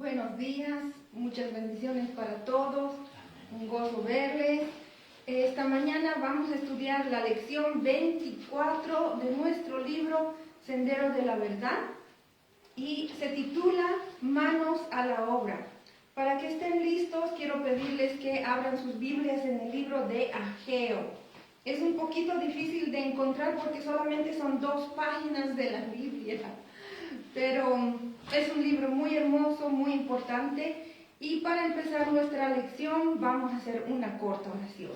Buenos días, muchas bendiciones para todos, un gozo verles. Esta mañana vamos a estudiar la lección 24 de nuestro libro Sendero de la Verdad y se titula Manos a la obra. Para que estén listos, quiero pedirles que abran sus Biblias en el libro de Ageo. Es un poquito difícil de encontrar porque solamente son 2 páginas de la Biblia, pero es un libro muy hermoso, muy importante. Y para empezar nuestra lección vamos a hacer una corta oración.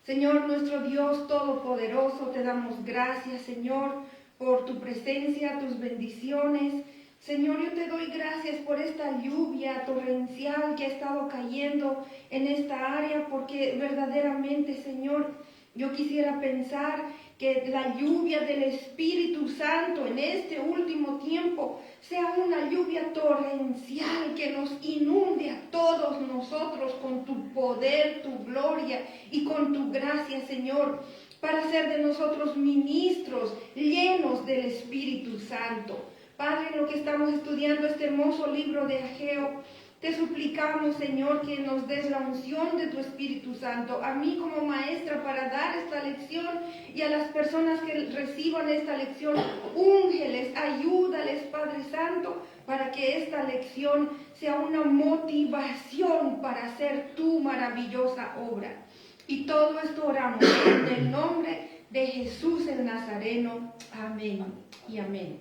Señor nuestro Dios Todopoderoso, te damos gracias, Señor, por tu presencia, tus bendiciones. Señor, yo te doy gracias por esta lluvia torrencial que ha estado cayendo en esta área, porque verdaderamente, Señor, yo quisiera pensar que la lluvia del Espíritu Santo en este último tiempo sea una lluvia torrencial que nos inunde a todos nosotros con tu poder, tu gloria y con tu gracia, Señor, para ser de nosotros ministros llenos del Espíritu Santo. Padre, en lo que estamos estudiando este hermoso libro de Ageo, te suplicamos, Señor, que nos des la unción de tu Espíritu Santo, a mí como maestra para dar esta lección y a las personas que reciban esta lección, úngeles, ayúdales, Padre Santo, para que esta lección sea una motivación para hacer tu maravillosa obra. Y todo esto oramos en el nombre de Jesús el Nazareno. Amén y amén.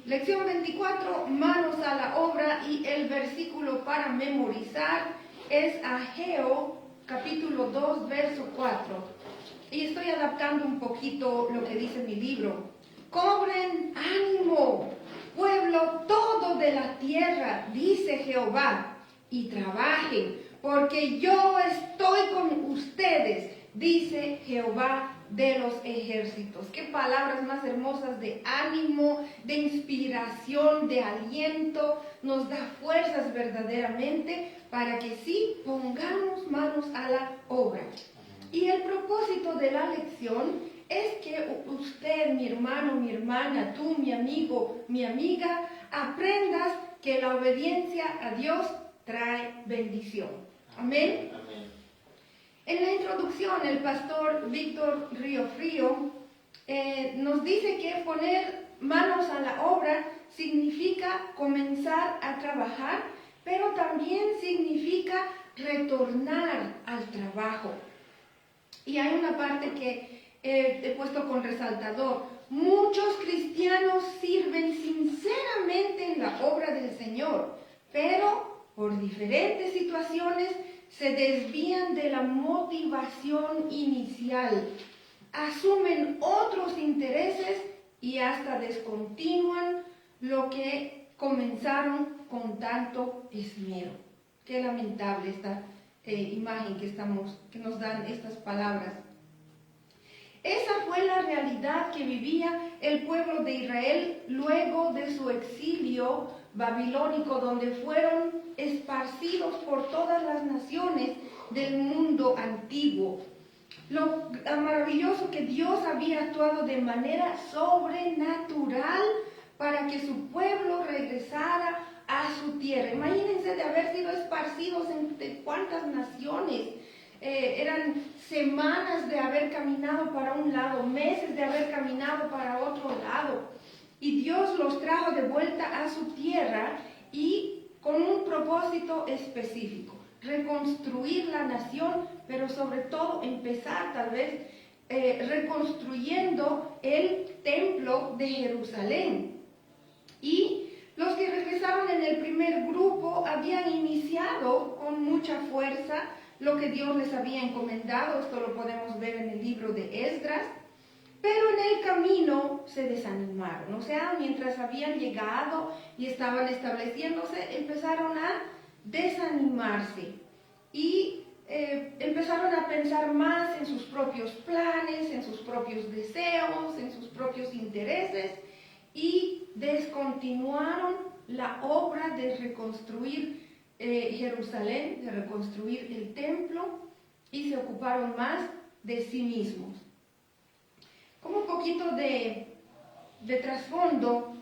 Lección 24, manos a la obra, y el versículo para memorizar es Ageo capítulo 2 verso 4, y estoy adaptando un poquito lo que dice mi libro. Cobren ánimo, pueblo todo de la tierra, dice Jehová, y trabajen, porque yo estoy con ustedes, dice Jehová de los ejércitos. Qué palabras más hermosas de ánimo, de inspiración, de aliento. Nos da fuerzas verdaderamente para que sí pongamos manos a la obra. Y el propósito de la lección es que usted, mi hermano, mi hermana, tú, mi amigo, mi amiga, aprendas que la obediencia a Dios trae bendición. Amén. En la introducción, el pastor Víctor Riofrío nos dice que poner manos a la obra significa comenzar a trabajar, pero también significa retornar al trabajo. Y hay una parte que he puesto con resaltador. Muchos cristianos sirven sinceramente en la obra del Señor, pero por diferentes situaciones se desvían de la motivación inicial, asumen otros intereses y hasta descontinúan lo que comenzaron con tanto esmero. Qué lamentable esta imagen que nos dan estas palabras. Esa fue la realidad que vivía el pueblo de Israel luego de su exilio babilónico, donde fueron esparcidos por todas las naciones del mundo antiguo. Lo maravilloso que Dios había actuado de manera sobrenatural para que su pueblo regresara a su tierra. Imagínense de haber sido esparcidos entre cuántas naciones. Eran semanas de haber caminado para un lado, meses de haber caminado para otro lado. Y Dios los trajo de vuelta a su tierra y con un propósito específico: reconstruir la nación, pero sobre todo empezar tal vez reconstruyendo el templo de Jerusalén. Y los que regresaron en el primer grupo habían iniciado con mucha fuerza lo que Dios les había encomendado. Esto lo podemos ver en el libro de Esdras. Pero en el camino se desanimaron. O sea, mientras habían llegado y estaban estableciéndose, empezaron a desanimarse. Y empezaron a pensar más en sus propios planes, en sus propios deseos, en sus propios intereses, y descontinuaron la obra de reconstruir Jerusalén, de reconstruir el templo, y se ocuparon más de sí mismos. Como un poquito de trasfondo,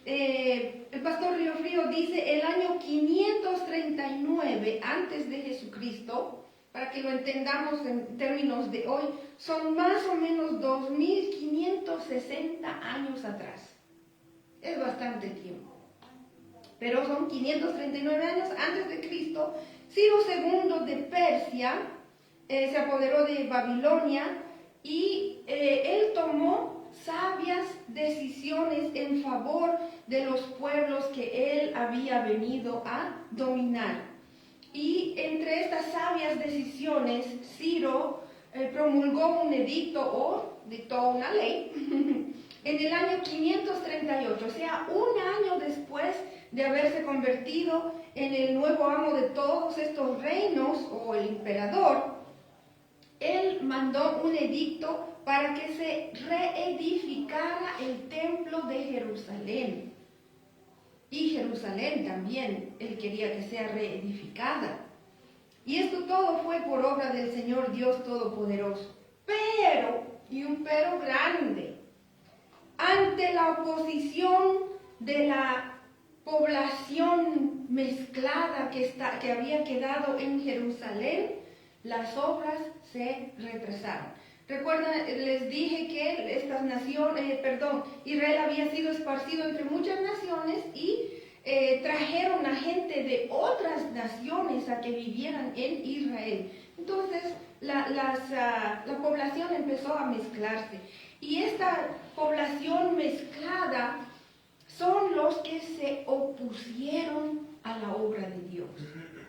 el pastor Río Frío dice el año 539 antes de Jesucristo, para que lo entendamos en términos de hoy, son más o menos 2560 años atrás. Es bastante tiempo. Pero son 539 años antes de Cristo. Ciro II de Persia se apoderó de Babilonia y él tomó sabias decisiones en favor de los pueblos que él había venido a dominar. Y entre estas sabias decisiones, Ciro promulgó un edicto o dictó una ley en el año 538, o sea, un año después de haberse convertido en el nuevo amo de todos estos reinos, o el emperador. Él mandó un edicto para que se reedificara el templo de Jerusalén. Y Jerusalén también, él quería que sea reedificada. Y esto todo fue por obra del Señor Dios Todopoderoso. Pero, y un pero grande, ante la oposición de la población mezclada que había quedado en Jerusalén, las obras se retrasaron. Recuerdan, les dije que Israel había sido esparcido entre muchas naciones y trajeron a gente de otras naciones a que vivieran en Israel. Entonces la población empezó a mezclarse. Y esta población mezclada son los que se opusieron a la obra de Dios.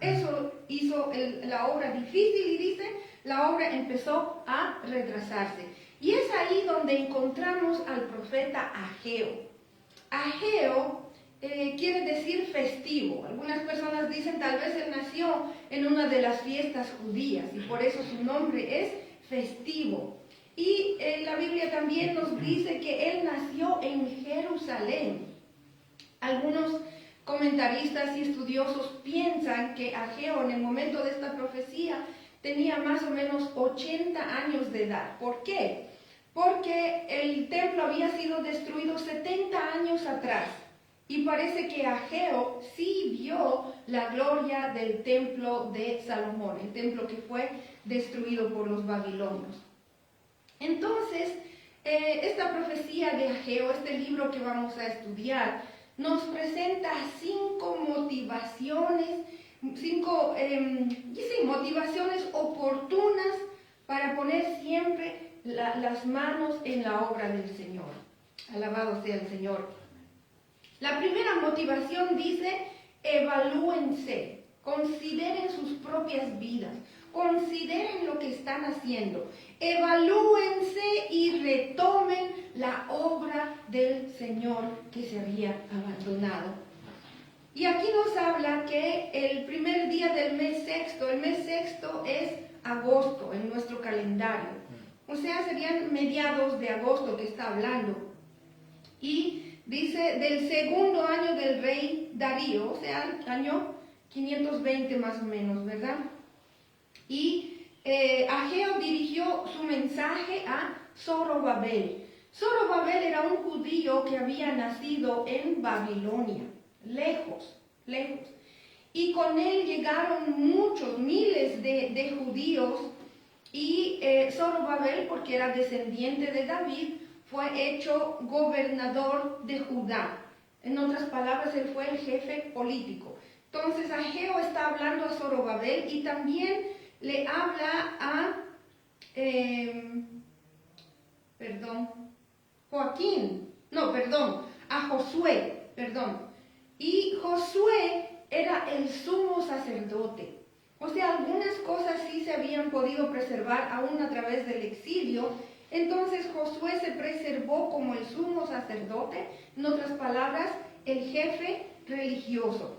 Eso hizo la obra difícil y dice, la obra empezó a retrasarse. Y es ahí donde encontramos al profeta Ageo. Ageo quiere decir festivo. Algunas personas dicen tal vez él nació en una de las fiestas judías y por eso su nombre es festivo. Y la Biblia también nos dice que él nació en Jerusalén. Algunos comentaristas y estudiosos piensan que Ageo en el momento de esta profecía tenía más o menos 80 años de edad. ¿Por qué? Porque el templo había sido destruido 70 años atrás y parece que Ageo sí vio la gloria del templo de Salomón, el templo que fue destruido por los babilonios. Entonces, esta profecía de Ageo, este libro que vamos a estudiar, nos presenta 5 motivaciones, motivaciones oportunas para poner siempre las manos en la obra del Señor. Alabado sea el Señor. La primera motivación dice, evalúense, consideren sus propias vidas, consideren lo que están haciendo, evalúense y retomen la obra del Señor que se había abandonado. Y aquí nos habla que el primer día del mes sexto, el mes sexto es agosto en nuestro calendario. O sea, serían mediados de agosto que está hablando. Y dice del segundo año del rey Darío, o sea, año 520 más o menos, ¿verdad? Y Ageo dirigió su mensaje a Zorobabel. Zorobabel era un judío que había nacido en Babilonia, lejos. Y con él llegaron miles de judíos. Y Zorobabel, porque era descendiente de David, fue hecho gobernador de Judá. En otras palabras, él fue el jefe político. Entonces Ageo está hablando a Zorobabel y también le habla a Josué. Y Josué era el sumo sacerdote. O sea, algunas cosas sí se habían podido preservar aún a través del exilio. Entonces Josué se preservó como el sumo sacerdote, en otras palabras, el jefe religioso.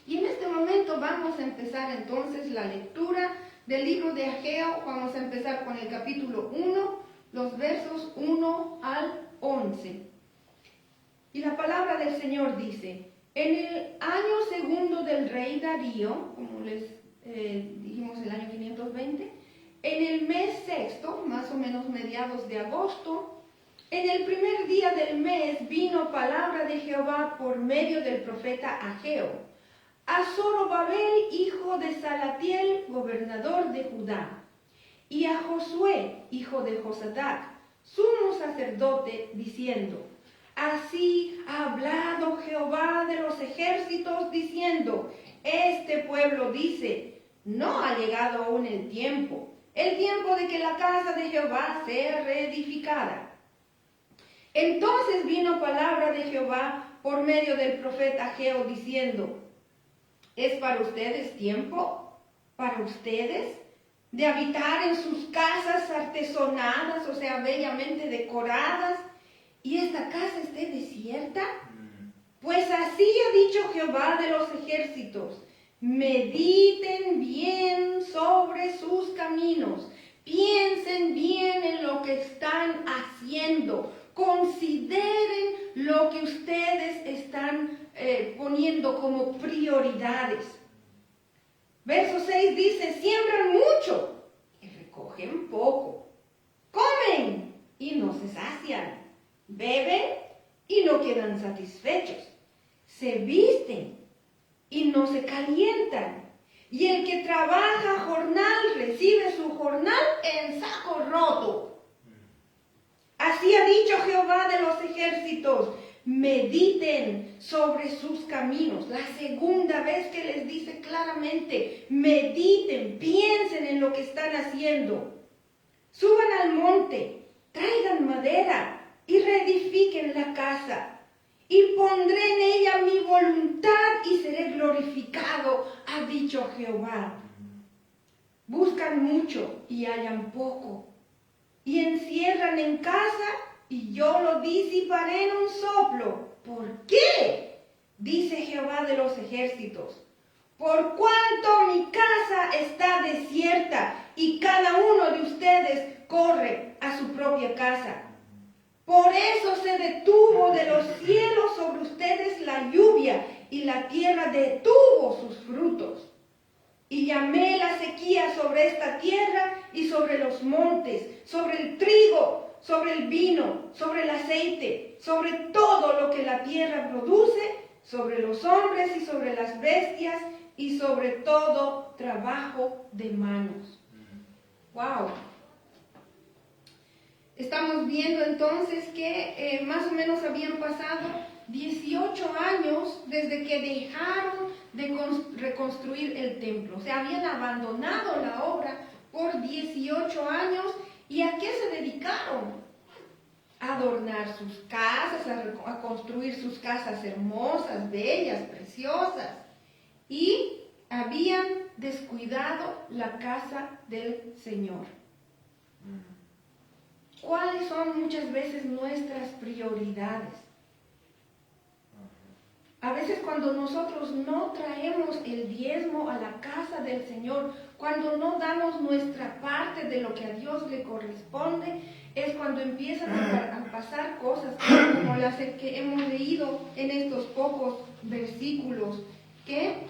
Y en este momento vamos a empezar entonces la lectura del libro de Ageo. Vamos a empezar con el capítulo 1, los versos 1 al 11. Y la palabra del Señor dice, en el año segundo del rey Darío, como les dijimos el año 520, en el mes sexto, más o menos mediados de agosto, En el primer día del mes vino palabra de Jehová por medio del profeta Ageo a Zorobabel, hijo de Salatiel, gobernador de Judá, y a Josué, hijo de Josadac, sumo sacerdote, diciendo: Así ha hablado Jehová de los ejércitos, diciendo: Este pueblo dice, no ha llegado aún el tiempo de que la casa de Jehová sea reedificada. Entonces vino palabra de Jehová por medio del profeta Ageo, diciendo: ¿Es para ustedes tiempo? ¿Para ustedes? De habitar en sus casas artesonadas, o sea, bellamente decoradas, y esta casa esté desierta. Pues así ha dicho Jehová de los ejércitos: mediten bien sobre sus caminos, piensen bien en lo que están haciendo, consideren lo que ustedes están poniendo como prioridades. Verso 6 dice: siembran mucho y recogen poco, comen y no se sacian, beben y no quedan satisfechos, se visten y no se calientan, y el que trabaja jornal recibe su jornal en saco roto. Así ha dicho Jehová de los ejércitos: mediten sobre sus caminos. La segunda vez que les dice claramente: mediten, piensen en lo que están haciendo. Suban al monte, traigan madera y reedifiquen la casa. Y pondré en ella mi voluntad y seré glorificado, ha dicho Jehová. Buscan mucho y hallan poco, y encierran en casa, y yo lo disiparé en un soplo. ¿Por qué? Dice Jehová de los ejércitos: por cuanto mi casa está desierta, y cada uno de ustedes corre a su propia casa. Por eso se detuvo de los cielos sobre ustedes la lluvia, y la tierra detuvo sus frutos. Y llamé la sequía sobre esta tierra y sobre los montes, sobre el trigo, sobre el vino, sobre el aceite, sobre todo lo que la tierra produce, sobre los hombres y sobre las bestias, y sobre todo trabajo de manos. ¡Wow! Estamos viendo entonces que más o menos habían pasado 18 años desde que dejaron de reconstruir el templo. O sea, habían abandonado la obra por 18 años. ¿Y a qué se dedicaron? A adornar sus casas, a construir sus casas hermosas, bellas, preciosas. Y habían descuidado la casa del Señor. ¿Cuáles son muchas veces nuestras prioridades? A veces cuando nosotros no traemos el diezmo a la casa del Señor, cuando no damos nuestra parte de lo que a Dios le corresponde, es cuando empiezan a pasar cosas como las que hemos leído en estos pocos versículos, que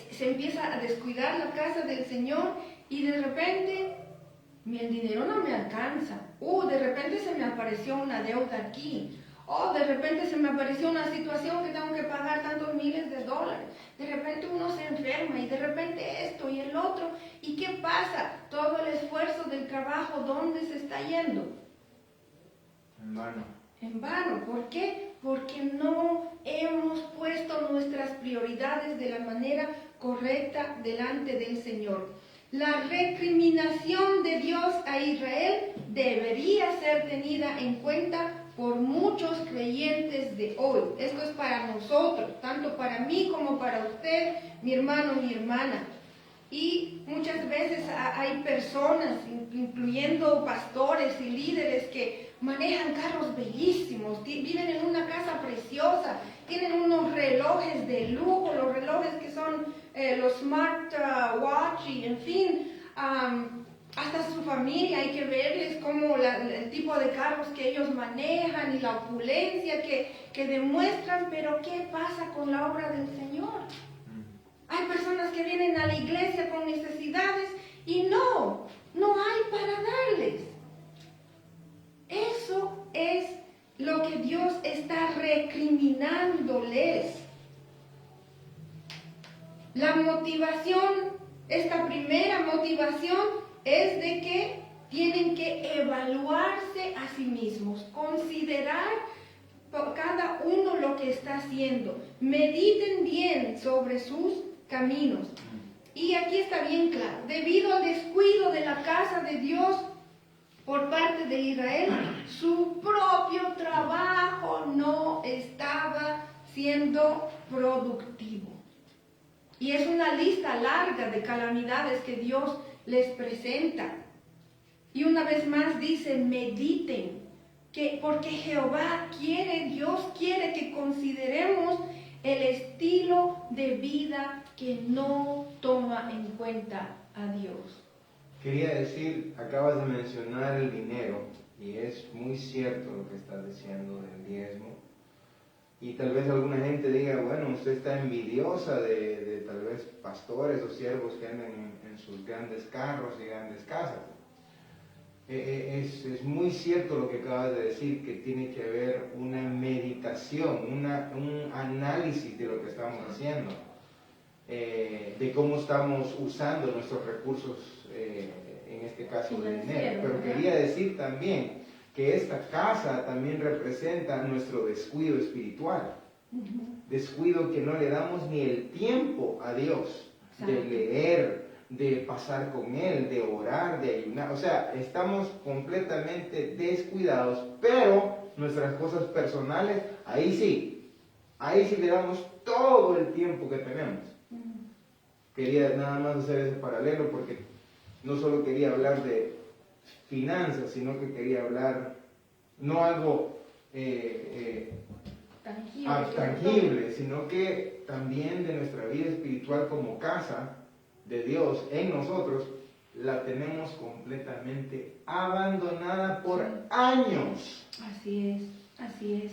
se empieza a descuidar la casa del Señor y de repente el dinero no me alcanza. De repente se me apareció una deuda aquí. De repente se me apareció una situación que tengo que pagar tantos miles de dólares. De repente uno se enferma y de repente esto y el otro. ¿Y qué pasa? Todo el esfuerzo del trabajo, ¿dónde se está yendo? En vano. En vano. ¿Por qué? Porque no hemos puesto nuestras prioridades de la manera correcta delante del Señor. La recriminación de Dios a Israel debería ser tenida en cuenta por muchos creyentes de hoy. Esto es para nosotros, tanto para mí como para usted, mi hermano, mi hermana. Y muchas veces hay personas, incluyendo pastores y líderes, que manejan carros bellísimos, viven en una casa preciosa, tienen unos relojes de lujo, los relojes que son los Smart Watch, y en fin, hasta su familia hay que verles como el tipo de carros que ellos manejan y la opulencia que demuestran. Pero ¿qué pasa con la obra del Señor? Hay personas que vienen a la iglesia con necesidades y no hay para darles. Eso es lo que Dios está recriminándoles. La motivación, esta primera motivación es de que tienen que evaluarse a sí mismos, considerar cada uno lo que está haciendo, mediten bien sobre sus caminos. Y aquí está bien claro, debido al descuido de la casa de Dios por parte de Israel, su propio trabajo no estaba siendo productivo. Y es una lista larga de calamidades que Dios les presenta. Y una vez más dice, mediten, porque Dios quiere que consideremos el estilo de vida que no toma en cuenta a Dios. Quería decir, acabas de mencionar el dinero, y es muy cierto lo que estás diciendo del diezmo. Y tal vez alguna gente diga, bueno, usted está envidiosa de tal vez pastores o siervos que andan en sus grandes carros y grandes casas. Es muy cierto lo que acabas de decir, que tiene que haber una meditación, un análisis de lo que estamos haciendo, de cómo estamos usando nuestros recursos, en este caso de dinero. Pero quería decir también que esta casa también representa nuestro descuido espiritual, descuido que no le damos ni el tiempo a Dios de leer, de pasar con Él, de orar, de ayunar. O sea, estamos completamente descuidados, pero nuestras cosas personales, ahí sí le damos todo el tiempo que tenemos. Quería nada más hacer ese paralelo porque no solo quería hablar de finanzas, sino que quería hablar no algo tangible, sino que también de nuestra vida espiritual como casa de Dios en nosotros, la tenemos completamente abandonada por años. Así es.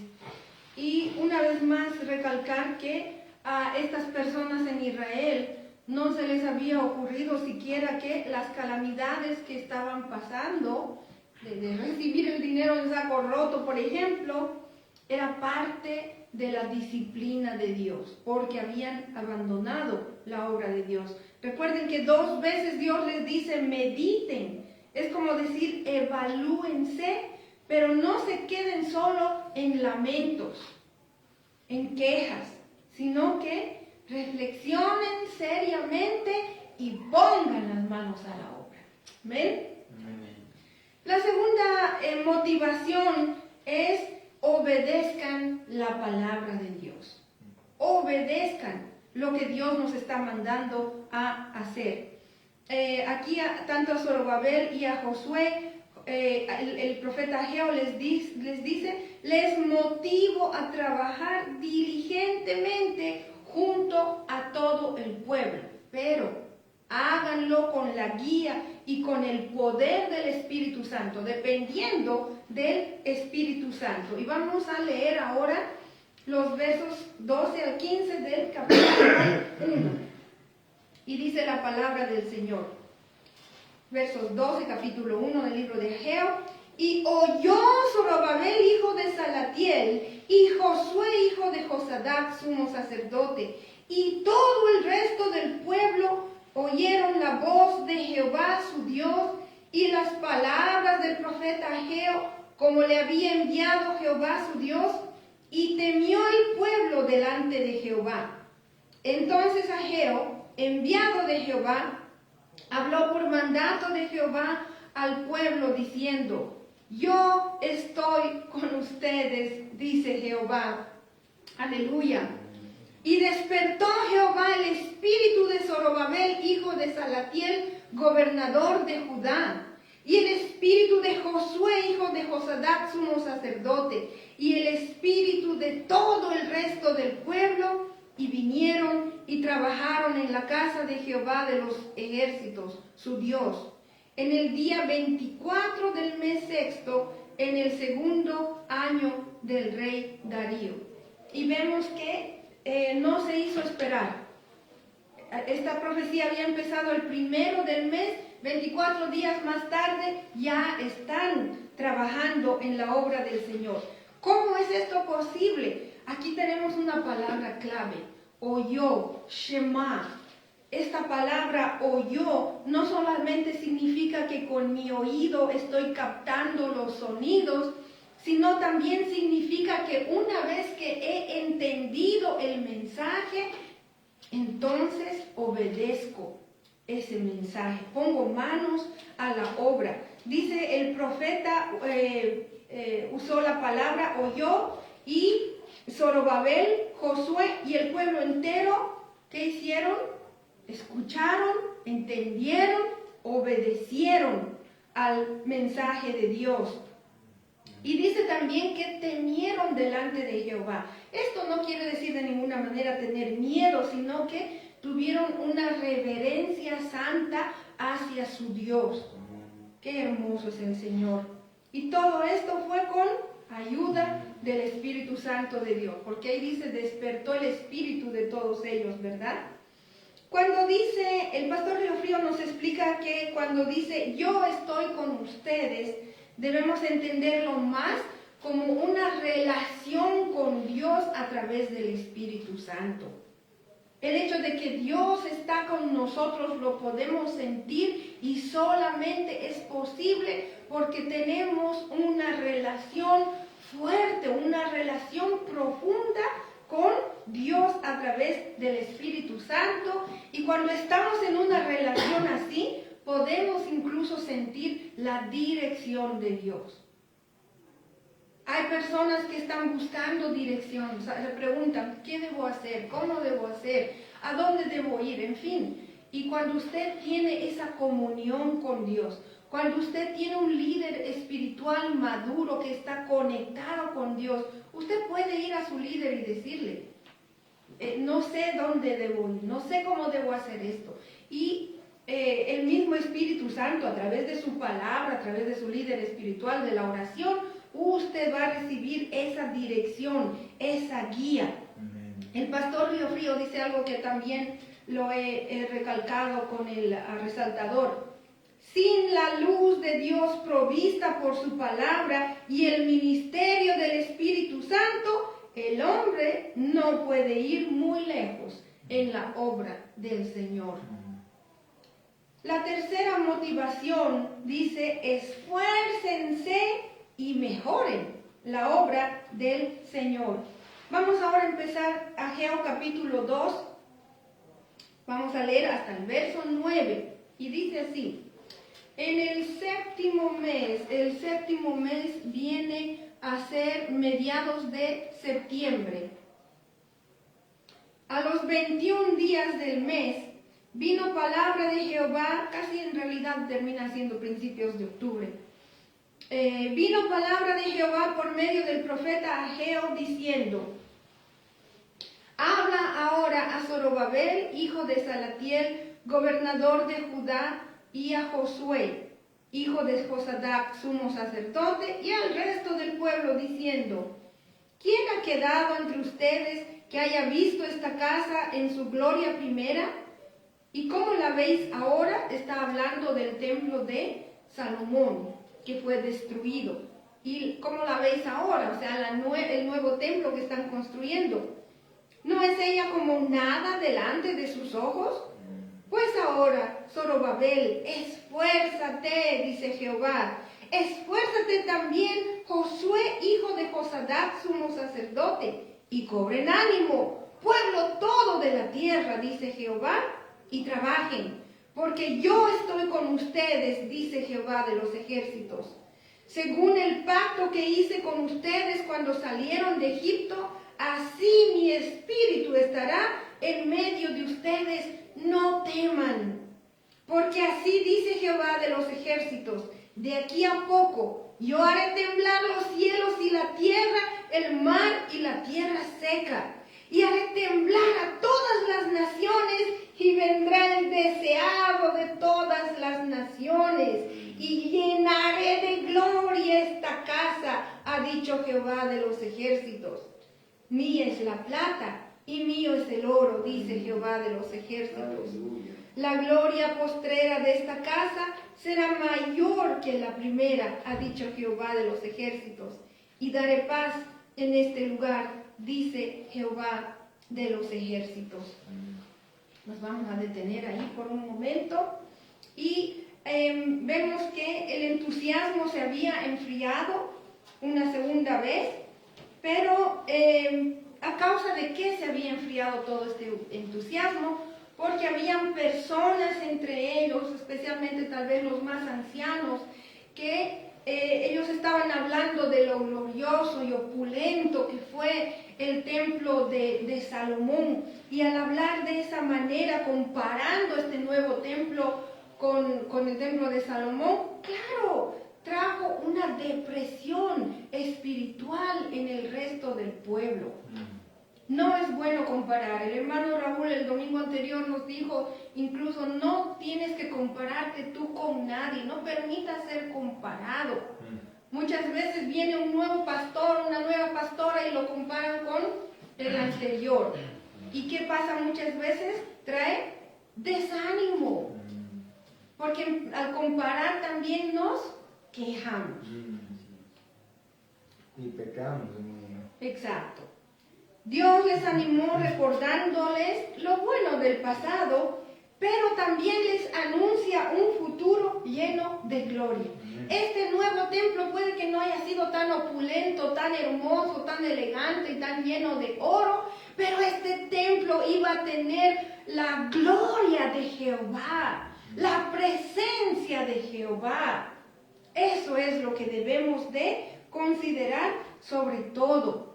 Y una vez más recalcar que a estas personas en Israel no se les había ocurrido siquiera que las calamidades que estaban pasando, de recibir el dinero en saco roto, por ejemplo, era parte de la disciplina de Dios, porque habían abandonado la obra de Dios. Recuerden que 2 veces Dios les dice, mediten. Es como decir, evalúense, pero no se queden solo en lamentos, en quejas, sino que reflexionen seriamente y pongan las manos a la obra. ¿Ven? La segunda motivación es obedezcan la palabra de Dios. Obedezcan lo que Dios nos está mandando a hacer. Aquí tanto a Zorobabel y a Josué, el profeta Ageo les dice, les motivo a trabajar diligentemente junto a todo el pueblo, pero háganlo con la guía y con el poder del Espíritu Santo, dependiendo del Espíritu Santo. Y vamos a leer ahora los versos 12 al 15 del capítulo 1. Y dice la palabra del Señor. Versos 12, capítulo 1 del libro de Ageo. Y oyó Zorobabel, hijo de Salatiel, y Josué, hijo de Josadac, sumo sacerdote, y todo el resto del pueblo oyeron la voz de Jehová su Dios y las palabras del profeta Ageo, como le había enviado Jehová su Dios, y temió el pueblo delante de Jehová. Entonces Ageo, enviado de Jehová, habló por mandato de Jehová al pueblo diciendo, yo estoy con ustedes, dice Jehová. Aleluya. Y despertó Jehová el espíritu de Zorobabel, hijo de Salatiel, gobernador de Judá, y el espíritu de Josué, hijo de Josadac, sumo sacerdote, y el espíritu de todo el resto del pueblo, y vinieron y trabajaron en la casa de Jehová de los ejércitos, su Dios, en el día 24 del mes sexto, en el segundo año del rey Darío. Y vemos que no se hizo esperar. Esta profecía había empezado el 1 del mes, 24 días más tarde ya están trabajando en la obra del Señor. ¿Cómo es esto posible? Aquí tenemos una palabra clave, oyó, Shema. Esta palabra oyó no solamente significa que con mi oído estoy captando los sonidos, sino también significa que una vez que he entendido el mensaje, entonces obedezco ese mensaje, pongo manos a la obra. Dice el profeta, usó la palabra oyó, y Zorobabel, Josué y el pueblo entero, ¿qué hicieron? Escucharon, entendieron, obedecieron al mensaje de Dios. Y dice también que temieron delante de Jehová. Esto no quiere decir de ninguna manera tener miedo, sino que tuvieron una reverencia santa hacia su Dios. Qué hermoso es el Señor. Y todo esto fue con ayuda del Espíritu Santo de Dios, porque ahí dice, despertó el espíritu de todos ellos, ¿verdad? Cuando dice, el pastor Riofrío nos explica que cuando dice, yo estoy con ustedes, debemos entenderlo más como una relación con Dios a través del Espíritu Santo. El hecho de que Dios está con nosotros lo podemos sentir y solamente es posible porque tenemos una relación fuerte, una relación profunda con Dios a través del Espíritu Santo. Y cuando estamos en una relación así, podemos incluso sentir la dirección de Dios. Hay personas que están buscando dirección, o sea, se preguntan, ¿qué debo hacer? ¿Cómo debo hacer? ¿A dónde debo ir? En fin. Y cuando usted tiene esa comunión con Dios, cuando usted tiene un líder espiritual maduro que está conectado con Dios, usted puede ir a su líder y decirle, no sé dónde debo ir, no sé cómo debo hacer esto. Y el mismo Espíritu Santo, a través de su palabra, a través de su líder espiritual, de la oración, usted va a recibir esa dirección, esa guía. Amén. El pastor Riofrío dice algo que también lo he recalcado con el resaltador. Sin la luz de Dios provista por su palabra y el ministerio del Espíritu Santo, el hombre no puede ir muy lejos en la obra del Señor. La tercera motivación dice, esfuércense y mejoren la obra del Señor. Vamos ahora a empezar Ageo capítulo 2. Vamos a leer hasta el verso 9. Y dice así, en el séptimo mes viene a ser mediados de septiembre. A los 21 días del mes vino palabra de Jehová, casi en realidad termina siendo principios de octubre. Vino palabra de Jehová por medio del profeta Ageo diciendo, habla ahora a Zorobabel, hijo de Salatiel, gobernador de Judá, y a Josué, hijo de Josadac, sumo sacerdote, y al resto del pueblo diciendo, ¿quién ha quedado entre ustedes que haya visto esta casa en su gloria primera? ¿Y cómo la veis ahora? Está hablando del templo de Salomón, que fue destruido. ¿Y cómo la veis ahora? O sea, el nuevo templo que están construyendo. ¿No es ella como nada delante de sus ojos? Pues ahora, Zorobabel, esfuérzate, dice Jehová. Esfuérzate también, Josué, hijo de Josadac, sumo sacerdote, y cobren ánimo, pueblo todo de la tierra, dice Jehová, y trabajen, porque yo estoy con ustedes, dice Jehová de los ejércitos. Según el pacto que hice con ustedes cuando salieron de Egipto, así mi espíritu estará en medio de ustedes, no teman. Porque así dice Jehová de los ejércitos, de aquí a poco yo haré temblar los cielos y la tierra, el mar y la tierra seca. Y haré temblar a todas las naciones y vendrá el deseado de todas las naciones. Y llenaré de gloria esta casa, ha dicho Jehová de los ejércitos. Mía es la plata y mío es el oro, dice Jehová de los ejércitos. Aleluya. La gloria postrera de esta casa será mayor que la primera, ha dicho Jehová de los ejércitos, y daré paz en este lugar, dice Jehová de los ejércitos. Nos vamos a detener ahí por un momento y vemos que el entusiasmo se había enfriado una segunda vez, pero ¿a causa de qué se había enfriado todo este entusiasmo? Porque habían personas entre ellos, especialmente tal vez los más ancianos, que ellos estaban hablando de lo glorioso y opulento que fue el templo de Salomón. Y al hablar de esa manera, comparando este nuevo templo con el templo de Salomón, claro, trajo una depresión espiritual en el resto del pueblo. No es bueno comparar. El hermano Raúl el domingo anterior nos dijo, incluso no tienes que compararte tú con nadie, no permitas ser comparado. Muchas veces viene un nuevo pastor, una nueva pastora y lo comparan con el anterior. ¿Y qué pasa muchas veces? Trae desánimo. Porque al comparar también nos quejamos. Y pecamos. Exacto. Dios les animó recordándoles lo bueno del pasado, pero también les anuncia un futuro lleno de gloria. Este nuevo templo puede que no haya sido tan opulento, tan hermoso, tan elegante y tan lleno de oro, pero este templo iba a tener la gloria de Jehová, la presencia de Jehová. Eso es lo que debemos de considerar sobre todo.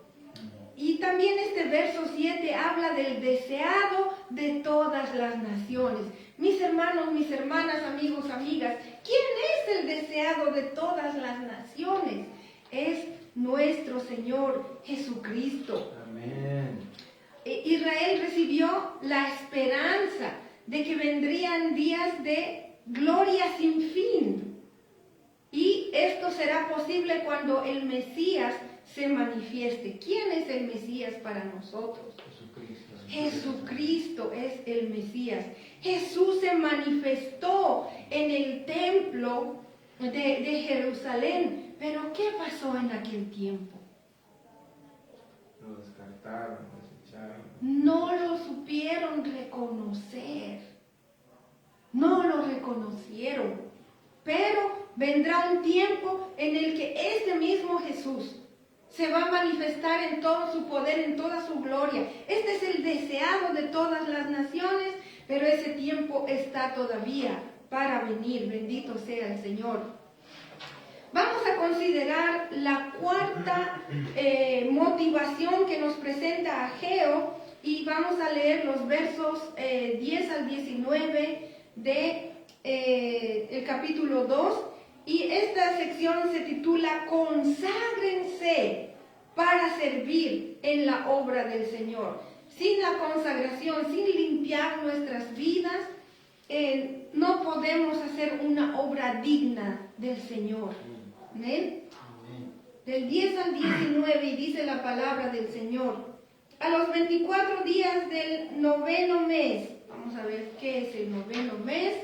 Y también este verso 7 habla del deseado de todas las naciones. Mis hermanos, mis hermanas, amigos, amigas, ¿quién es el deseado de todas las naciones? Es nuestro Señor Jesucristo. Amén. Israel recibió la esperanza de que vendrían días de gloria sin fin. Y esto será posible cuando el Mesías se manifieste. ¿Quién es el Mesías para nosotros? Jesucristo. Jesucristo es el Mesías. Jesús se manifestó en el templo de Jerusalén. Pero ¿qué pasó en aquel tiempo? Lo descartaron, lo desecharon. No lo supieron reconocer. No lo reconocieron. Pero vendrá un tiempo en el que este mismo Jesús se va a manifestar en todo su poder, en toda su gloria. Este es el deseado de todas las naciones, pero ese tiempo está todavía para venir. Bendito sea el Señor. Vamos a considerar la cuarta motivación que nos presenta Ageo y vamos a leer los versos 10 al 19 de el capítulo 2. Y esta sección se titula Conságrense para servir en la obra del Señor. Sin la consagración, sin limpiar nuestras vidas, no podemos hacer una obra digna del Señor. ¿Amén? Del 10 al 19 y dice la palabra del Señor. A los 24 días del noveno mes, vamos a ver qué es el noveno mes.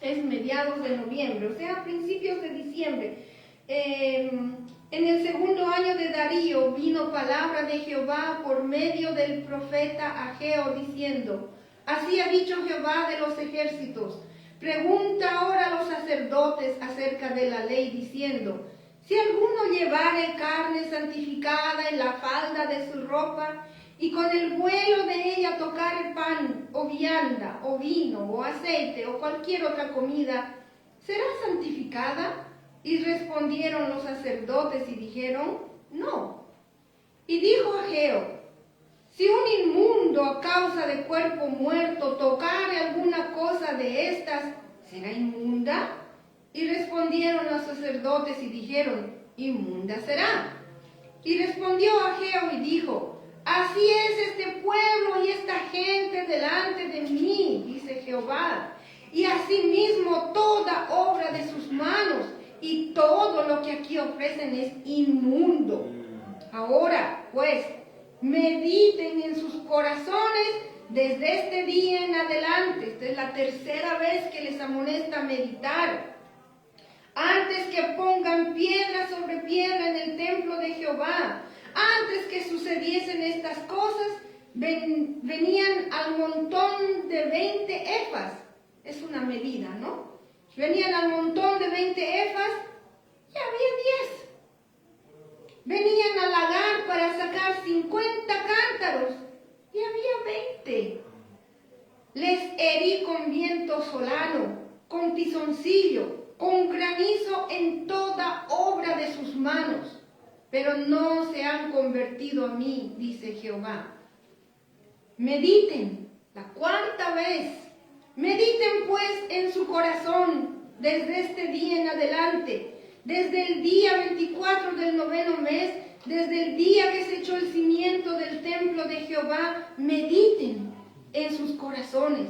Es mediados de noviembre, o sea, a principios de diciembre. En el segundo año de Darío vino palabra de Jehová por medio del profeta Ageo diciendo: así ha dicho Jehová de los ejércitos, pregunta ahora a los sacerdotes acerca de la ley diciendo: si alguno llevare carne santificada en la falda de su ropa, y con el vuelo de ella tocar pan, o vianda, o vino, o aceite, o cualquier otra comida, ¿será santificada? Y respondieron los sacerdotes y dijeron: no. Y dijo Ageo: si un inmundo a causa de cuerpo muerto tocare alguna cosa de estas, ¿será inmunda? Y respondieron los sacerdotes y dijeron: inmunda será. Y respondió Ageo y dijo: así es este pueblo y esta gente delante de mí, dice Jehová, y asimismo toda obra de sus manos, y todo lo que aquí ofrecen es inmundo. Ahora, pues, mediten en sus corazones desde este día en adelante, esta es la tercera vez que les amonesta a meditar, antes que pongan piedra sobre piedra en el templo de Jehová, antes que sucediesen estas cosas, venían al montón de 20 efas. Es una medida, ¿no? Venían al montón de 20 efas y había 10. Venían al lagar para sacar 50 cántaros y había 20. Les herí con viento solano, con tizoncillo, con granizo en toda obra de sus manos, pero no se han convertido a mí, dice Jehová. Mediten, la cuarta vez, mediten pues en su corazón desde este día en adelante, desde el día 24 del 9º mes, desde el día que se echó el cimiento del templo de Jehová, mediten en sus corazones.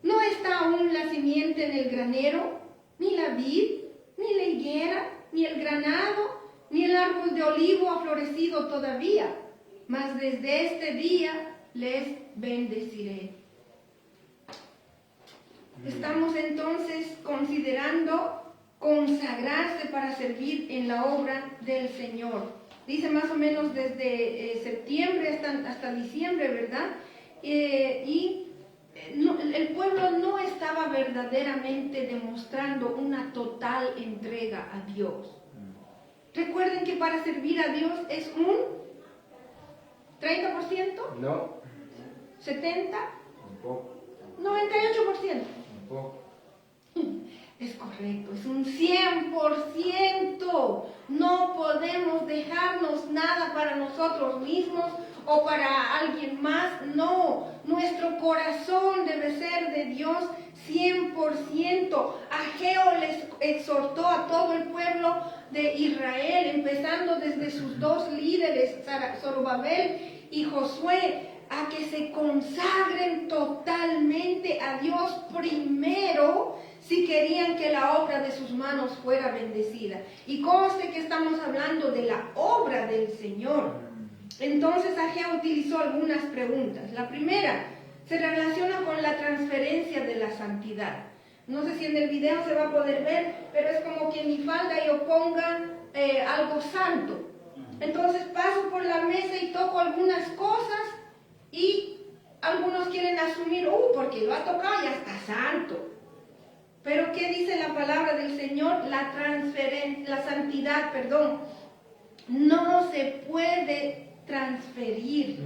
¿No está aún la simiente en el granero, ni la vid, ni la higuera, ni el granado, ni el árbol de olivo ha florecido todavía? Mas desde este día les bendeciré. Estamos entonces considerando consagrarse para servir en la obra del Señor. Dice más o menos desde septiembre hasta diciembre, ¿verdad? El pueblo no estaba verdaderamente demostrando una total entrega a Dios. Recuerden que para servir a Dios es un 30%, No, 70%, un poco, 98%. un poco. Es correcto, es un 100%. No podemos dejarnos nada para nosotros mismos o para alguien más. No, nuestro corazón debe ser de Dios 100%. Ageo les exhortó a todo el pueblo de Israel, empezando desde sus dos líderes, Zorobabel y Josué, a que se consagren totalmente a Dios primero si querían que la obra de sus manos fuera bendecida. Y conste que estamos hablando de la obra del Señor. Entonces Ageo utilizó algunas preguntas. La primera se relaciona con la transferencia de la santidad. No sé si en el video se va a poder ver, pero es como que en mi falda yo ponga algo santo. Entonces paso por la mesa y toco algunas cosas y algunos quieren asumir, porque lo ha tocado, ya está santo. Pero ¿qué dice la palabra del Señor? La santidad, no se puede transferir.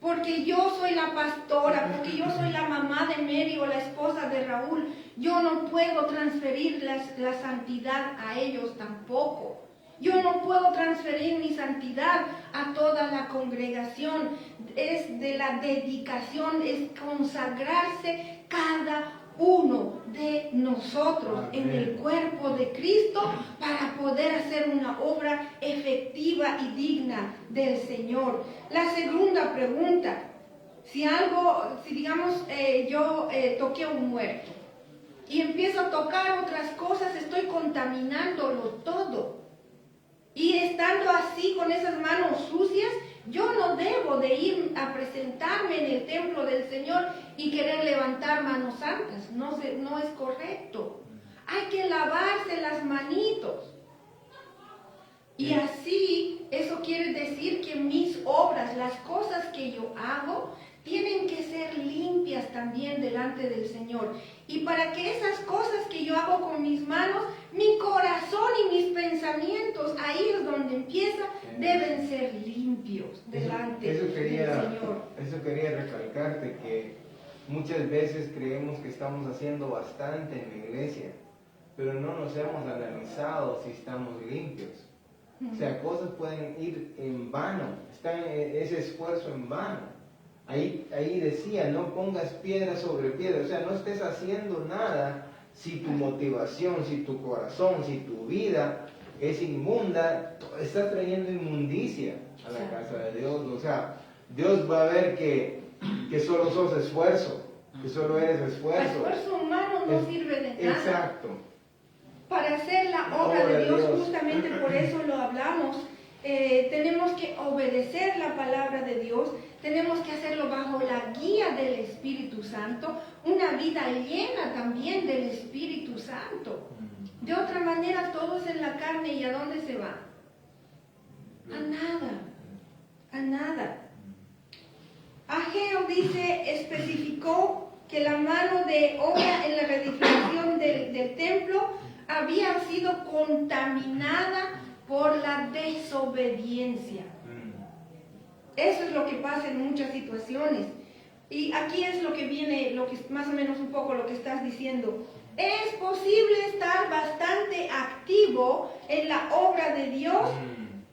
Porque yo soy la pastora, porque yo soy la mamá de Mary o la esposa de Raúl, yo no puedo transferir la santidad a ellos tampoco. Yo no puedo transferir mi santidad a toda la congregación. Es de la dedicación, es consagrarse cada uno de nosotros en el cuerpo de Cristo para poder hacer una obra efectiva y digna del Señor. La segunda pregunta, si digamos yo toqué a un muerto y empiezo a tocar otras cosas, estoy contaminándolo todo. Y estando así con esas manos sucias, yo no debo de ir a presentarme en el templo del Señor y querer levantar manos santas. No es correcto. Hay que lavarse las manitos. Y así, eso quiere decir que mis obras, las cosas que yo hago, tienen que ser limpias también delante del Señor. Y para que esas cosas que yo hago con mis manos, mi corazón y mis pensamientos, ahí es donde empieza, deben ser limpios delante del Señor. Eso quería recalcarte, que muchas veces creemos que estamos haciendo bastante en la iglesia, pero no nos hemos analizado si estamos limpios. O sea, cosas pueden ir en vano, está ese esfuerzo en vano. Ahí decía, no pongas piedra sobre piedra, o sea, no estés haciendo nada si tu motivación, si tu corazón, si tu vida es inmunda, estás trayendo inmundicia a la casa de Dios. O sea, Dios va a ver que solo sos esfuerzo, que solo eres esfuerzo. El esfuerzo humano no sirve de nada. Exacto. Para hacer la obra de Dios, justamente por eso lo hablamos tenemos que obedecer la palabra de Dios, tenemos que hacerlo bajo la guía del Espíritu Santo, una vida llena también del Espíritu Santo. De otra manera, todos en la carne, ¿y a dónde se va? A nada, a nada. Ageo especificó que la mano de obra en la reedificación del templo había sido contaminada por la desobediencia. Eso es lo que pasa en muchas situaciones. Y aquí es lo que viene, lo que más o menos un poco lo que estás diciendo. Es posible estar bastante activo en la obra de Dios,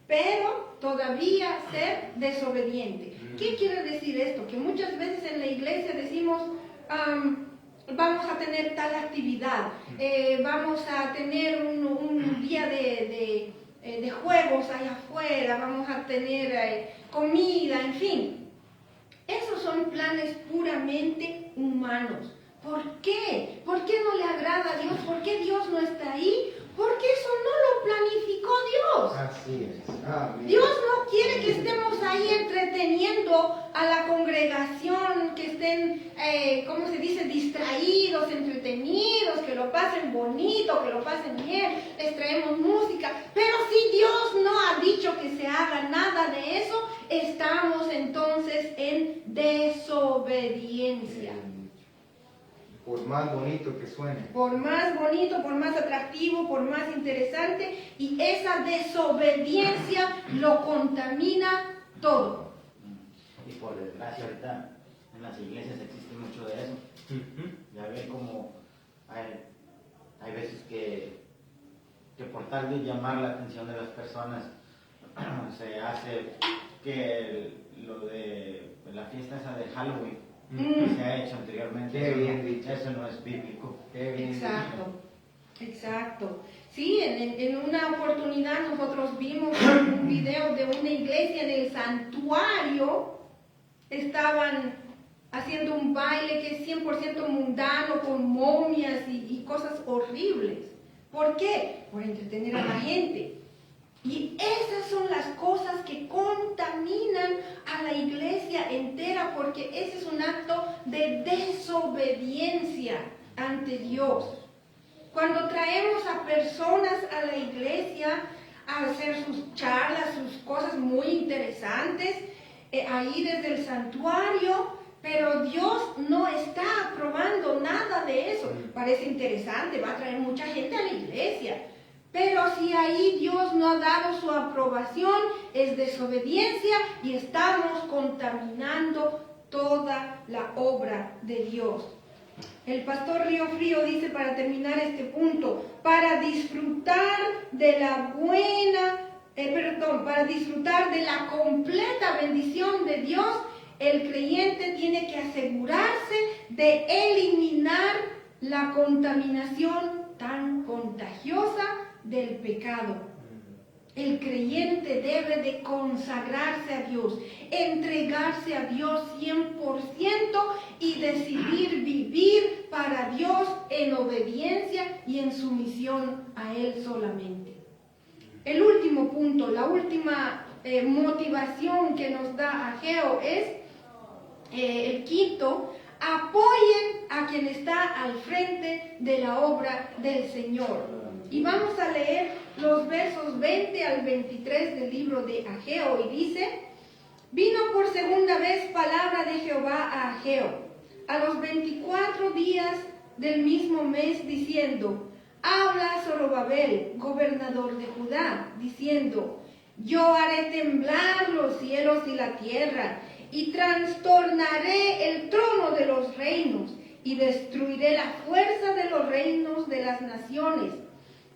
pero todavía ser desobediente. ¿Qué quiere decir esto? Que muchas veces en la iglesia decimos, vamos a tener tal actividad, vamos a tener un día de juegos allá afuera, vamos a tener comida, en fin. Esos son planes puramente humanos. ¿Por qué? ¿Por qué no le agrada a Dios? ¿Por qué Dios no está ahí? Porque eso no lo planificó Dios. Así es. Amén. Dios no quiere que estemos ahí entreteniendo a la congregación, que estén, ¿cómo se dice?, distraídos, entretenidos, que lo pasen bonito, que lo pasen bien, les traemos música. Pero si Dios no ha dicho que se haga nada de eso, estamos entonces en desobediencia. Por más bonito que suene. Por más bonito, por más atractivo, por más interesante, y esa desobediencia lo contamina todo. Y por desgracia ahorita en las iglesias existe mucho de eso. Ya ven como hay veces que por tal de llamar la atención de las personas se hace que lo de la fiesta esa de Halloween que se ha hecho anteriormente. Qué bien dicho. Eso no es bíblico. Qué bien Exacto, dicho. exacto. Sí, en una oportunidad nosotros vimos un video de una iglesia en el santuario. Estaban haciendo un baile que es 100% mundano, con momias y cosas horribles. ¿Por qué? Por entretener a la gente. Y esas son las cosas que contaminan a la iglesia entera, porque ese es un acto de desobediencia ante Dios. Cuando traemos a personas a la iglesia a hacer sus charlas, sus cosas muy interesantes, ahí desde el santuario, pero Dios no está aprobando nada de eso. Parece interesante, va a traer mucha gente a la iglesia. Pero si ahí Dios no ha dado su aprobación, es desobediencia y estamos contaminando toda la obra de Dios. El pastor Río Frío dice, para terminar este punto, para disfrutar de la para disfrutar de la completa bendición de Dios, el creyente tiene que asegurarse de eliminar la contaminación tan contagiosa del pecado. El creyente debe de consagrarse a Dios, entregarse a Dios 100% y decidir vivir para Dios en obediencia y en sumisión a Él solamente. El último punto, la última motivación que nos da Ageo es el quinto: apoyen a quien está al frente de la obra del Señor. Y vamos a leer los versos 20 al 23 del libro de Ageo, y dice: vino por segunda vez palabra de Jehová a Ageo a los 24 días del mismo mes, diciendo: habla a Zorobabel, gobernador de Judá, diciendo: yo haré temblar los cielos y la tierra, y trastornaré el trono de los reinos, y destruiré la fuerza de los reinos de las naciones.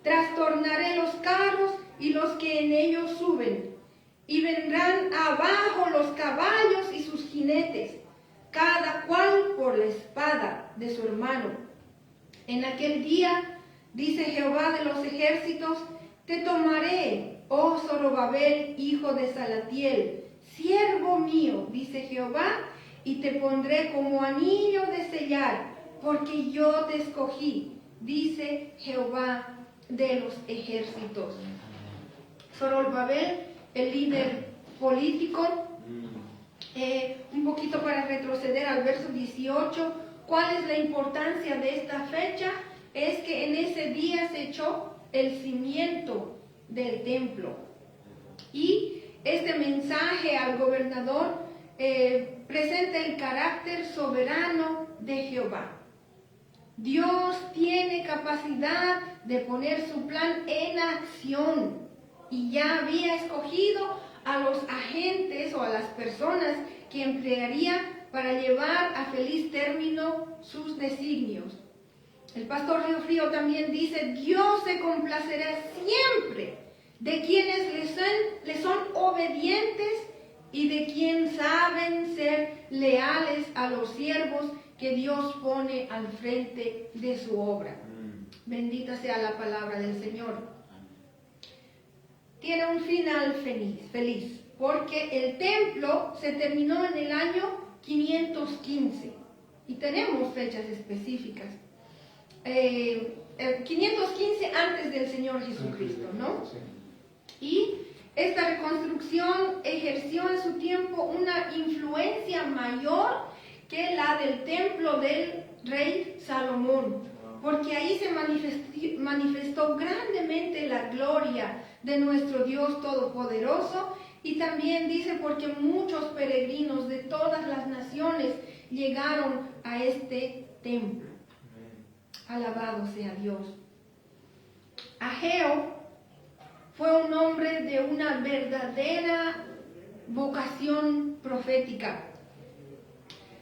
Trastornaré los carros y los que en ellos suben, y vendrán abajo los caballos y sus jinetes, cada cual por la espada de su hermano. En aquel día, dice Jehová de los ejércitos, te tomaré, oh Zorobabel, hijo de Salatiel, siervo mío, dice Jehová, y te pondré como anillo de sellar, porque yo te escogí, dice Jehová de los ejércitos. Zorobabel el líder político. Un poquito para retroceder al verso 18, ¿cuál es la importancia de esta fecha? Es que en ese día se echó el cimiento del templo. Y este mensaje al gobernador presenta el carácter soberano de Jehová. Dios tiene capacidad de poner su plan en acción y ya había escogido a los agentes o a las personas que emplearía para llevar a feliz término sus designios. El pastor Río Frío también dice: Dios se complacerá siempre de quienes le son obedientes y de quienes saben ser leales a los siervos que Dios pone al frente de su obra. Bendita sea la palabra del Señor. Tiene un final feliz, porque el templo se terminó en el año 515 y tenemos fechas específicas. 515 antes del Señor Jesucristo, ¿no? Y esta reconstrucción ejerció en su tiempo una influencia mayor que la del templo del rey Salomón, porque ahí se manifestó grandemente la gloria de nuestro Dios Todopoderoso, y también dice porque muchos peregrinos de todas las naciones llegaron a este templo. Alabado sea Dios. Ageo fue un hombre de una verdadera vocación profética.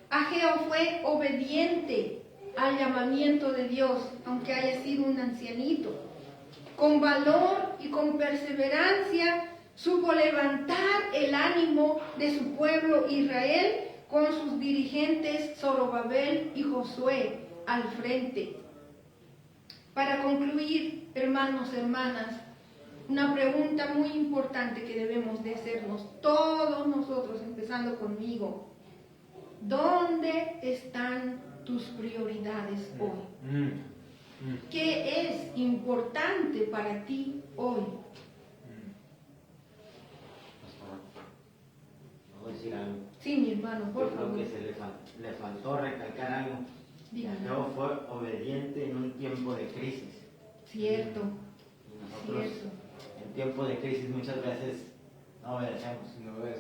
Ageo fue obediente al llamamiento de Dios, aunque haya sido un ancianito. Con valor y con perseverancia supo levantar el ánimo de su pueblo Israel con sus dirigentes Zorobabel y Josué al frente. Para concluir, hermanos, hermanas, una pregunta muy importante que debemos de hacernos todos nosotros, empezando conmigo: ¿dónde están tus prioridades hoy? ¿Qué es importante para ti hoy? ¿Puedo decir algo? Sí, mi hermano, por favor. Creo que le faltó recalcar algo. Dígame. Ageo fue obediente en un tiempo de crisis. Cierto, Y nosotros cierto. en tiempo de crisis muchas veces no obedecemos. No ves,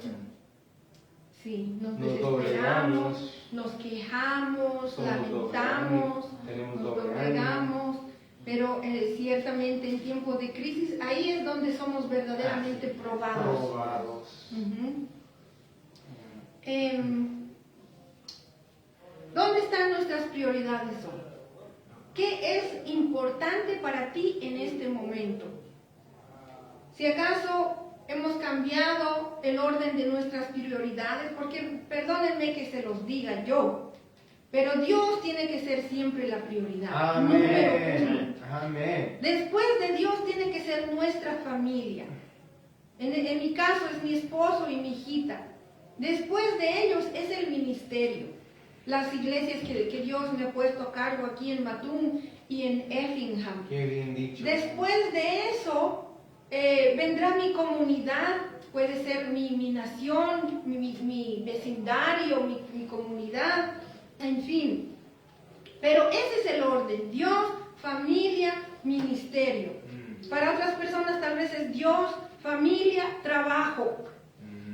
Sí, nos Nos desesperamos, doblegamos, nos quejamos, somos lamentamos, tenemos nos doble doblegamos, pero ciertamente en tiempos de crisis, ahí es donde somos verdaderamente probados. probados. Ujú. ¿Dónde están nuestras prioridades hoy? ¿Qué es importante para ti en este momento? Si acaso hemos cambiado el orden de nuestras prioridades, porque perdónenme que se los diga yo, pero Dios tiene que ser siempre la prioridad. Número uno. Amén. Después de Dios tiene que ser nuestra familia. En mi caso es mi esposo y mi hijita. Después de ellos es el ministerio. Las iglesias que Dios me ha puesto a cargo aquí en Matún y en Effingham. Qué bien dicho. Después de eso vendrá mi comunidad, puede ser mi nación, mi vecindario, mi comunidad, en fin. Pero ese es el orden: Dios, familia, ministerio. Para otras personas tal vez es Dios, familia, trabajo.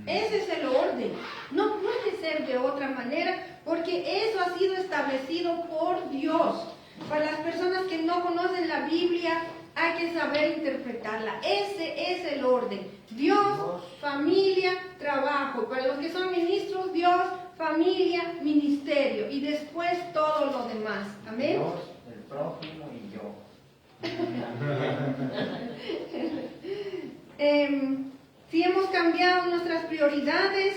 Ese es el orden. No puede ser de otra manera, porque eso ha sido establecido por Dios. Para las personas que no conocen la Biblia, hay que saber interpretarla. Ese es el orden: Dios, familia, trabajo. Para los que son ministros, Dios, familia, ministerio. Y después todo lo demás. Amén. Dios, el prójimo y yo. Si hemos cambiado nuestras prioridades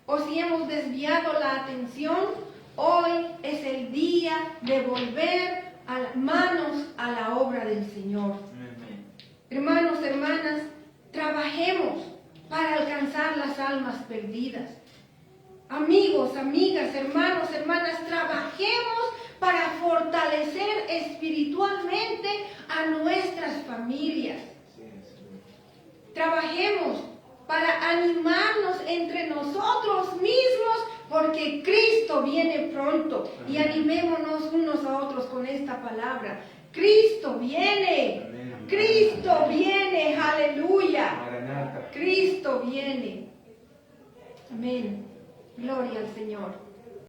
o si hemos desviado la atención, hoy es el día de volver manos a la obra del Señor. Hermanos, hermanas, trabajemos para alcanzar las almas perdidas. Amigos, amigas, hermanos, hermanas, trabajemos para fortalecer espiritualmente a nuestras familias. Trabajemos para animarnos entre nosotros mismos, porque Cristo viene pronto. Y animémonos unos a otros con esta palabra. Cristo viene. Amén. Cristo viene. Aleluya. Maranata. Cristo viene. Amén. Gloria al Señor.